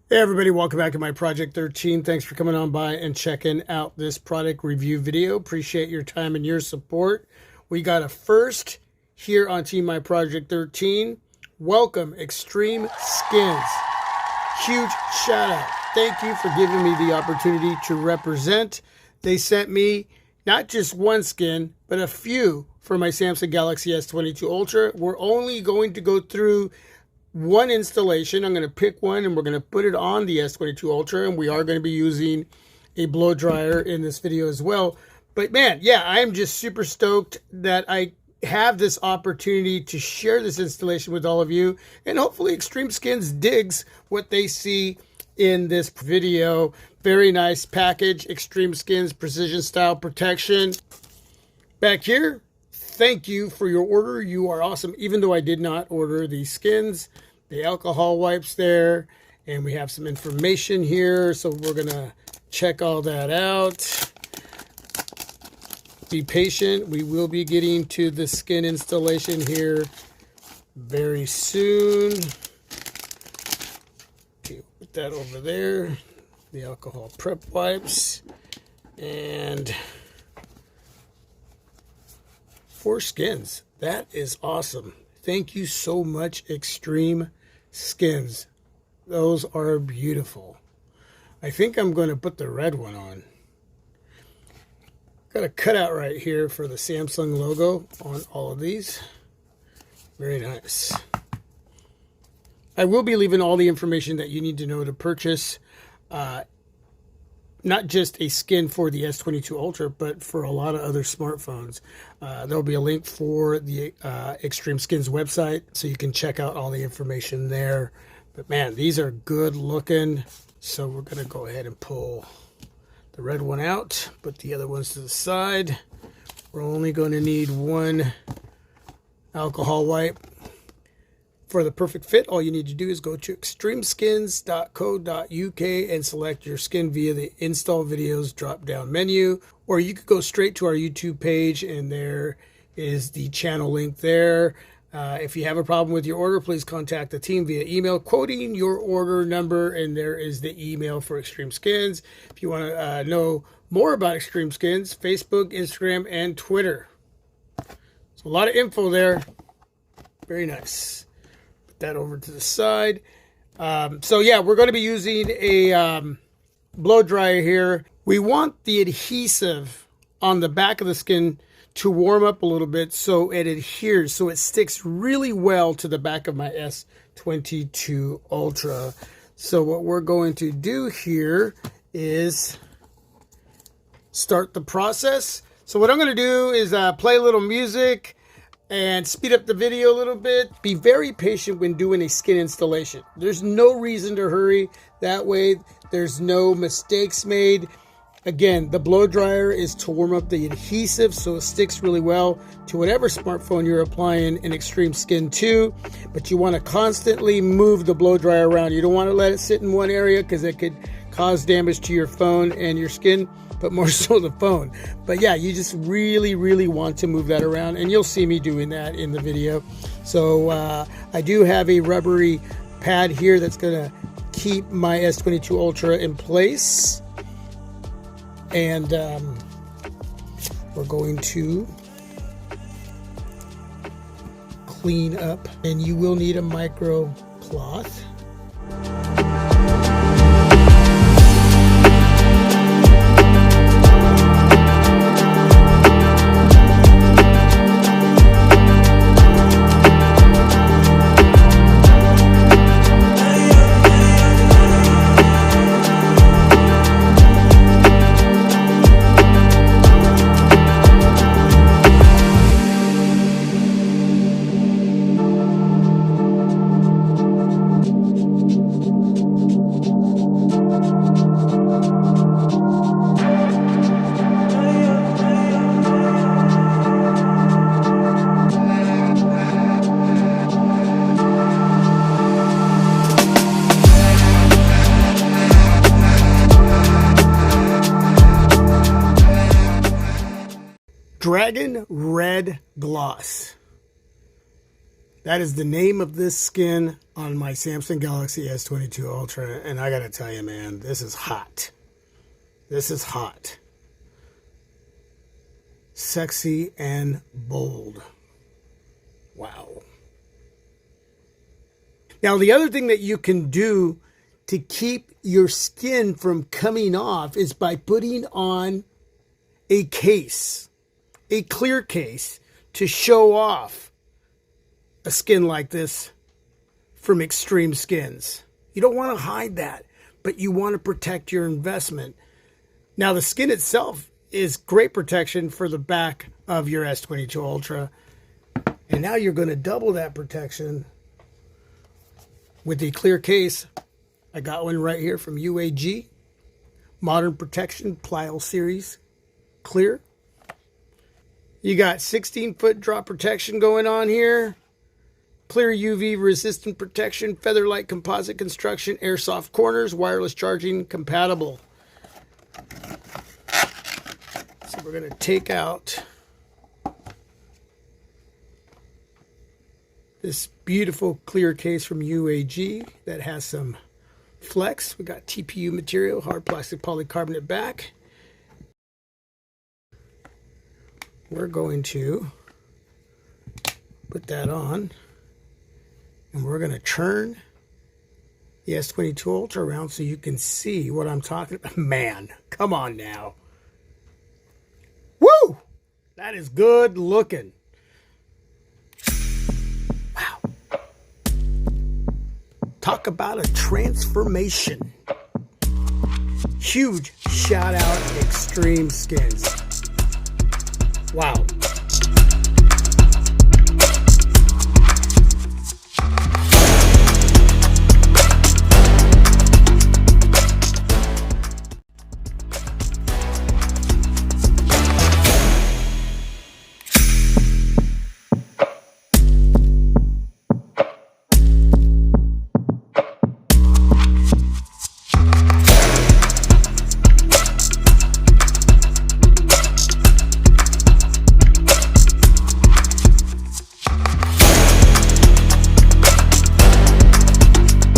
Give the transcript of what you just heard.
Hey everybody, welcome back to my Project 13. Thanks for coming on by and checking out this product review video. Appreciate your time and your support. We got a first here on Team My Project 13. Welcome, XtremeSkins. Huge shout out. Thank you for giving me the opportunity to represent. They sent me not just one skin, but a few for my Samsung Galaxy S22 Ultra. We're only going to go through one installation. I'm going to pick one and we're going to put it on the S22 Ultra, and we are going to be using a blow dryer in this video as well. But man, yeah, I'm just super stoked that I have this opportunity to share this installation with all of you, and hopefully XtremeSkins digs what they see in this video. Very nice package, XtremeSkins Precision Style Protection. Back here, thank you for your order. You are awesome. Even though I did not order these skins, the alcohol wipes there, and we have some information here. So we're going to check all that out. Be patient. We will be getting to the skin installation here very soon. Okay, put that over there. The alcohol prep wipes. And 4 skins. That is awesome. Thank you so much, XtremeSkins. Those are beautiful. I think I'm going to put the red one on. Got a cutout right here for the Samsung logo on all of these. Very nice. I will be leaving all the information that you need to know to purchase not just a skin for the S22 Ultra, but for a lot of other smartphones. There'll be a link for the XtremeSkins website, so you can check out all the information there. But man, these are good looking. So we're going to go ahead and pull the red one out, put the other ones to the side. We're only going to need one alcohol wipe. For the perfect fit, all you need to do is go to extremeskins.co.uk and select your skin via the Install Videos drop-down menu. Or you could go straight to our YouTube page, and there is the channel link there. If you have a problem with your order, please contact the team via email, quoting your order number, and there is the email for XtremeSkins. If you want to know more about XtremeSkins, Facebook, Instagram, and Twitter. So a lot of info there. Very nice. That over to the side. So yeah, we're going to be using a blow dryer here. We want the adhesive on the back of the skin to warm up a little bit so it adheres, so it sticks really well to the back of my S22 Ultra. So what we're going to do here is start the process. So what I'm going to do is play a little music and speed up the video a little bit. Be very patient when doing a skin installation. There's no reason to hurry. That way there's no mistakes made. Again, the blow dryer is to warm up the adhesive so it sticks really well to whatever smartphone you're applying an XtremeSkin to. But you want to constantly move the blow dryer around. You don't want to let it sit in one area because it could cause damage to your phone and your skin, but more so the phone. But yeah, you just really, really want to move that around, and you'll see me doing that in the video. So I do have a rubbery pad here that's going to keep my S22 Ultra in place. And we're going to clean up, and you will need a micro cloth. Dragon Red Gloss. That is the name of this skin on my Samsung Galaxy S22 Ultra. And I got to tell you, man, this is hot. This is hot. Sexy and bold. Wow. Now, the other thing that you can do to keep your skin from coming off is by putting on a case, a clear case, to show off a skin like this from XtremeSkins. You don't want to hide that, but you want to protect your investment. Now, the skin itself is great protection for the back of your S22 Ultra. And now you're going to double that protection with the clear case. I got one right here from UAG. Modern Protection Plyo Series Clear. You got 16-foot drop protection going on here. Clear UV resistant protection, feather-light composite construction, airsoft corners, wireless charging compatible. So we're going to take out this beautiful clear case from UAG that has some flex. We got TPU material, hard plastic polycarbonate back. We're going to put that on, and we're going to turn the S22 Ultra around so you can see what I'm talking about. Man, come on now. Woo! That is good looking. Wow. Talk about a transformation. Huge shout out XtremeSkins. Wow.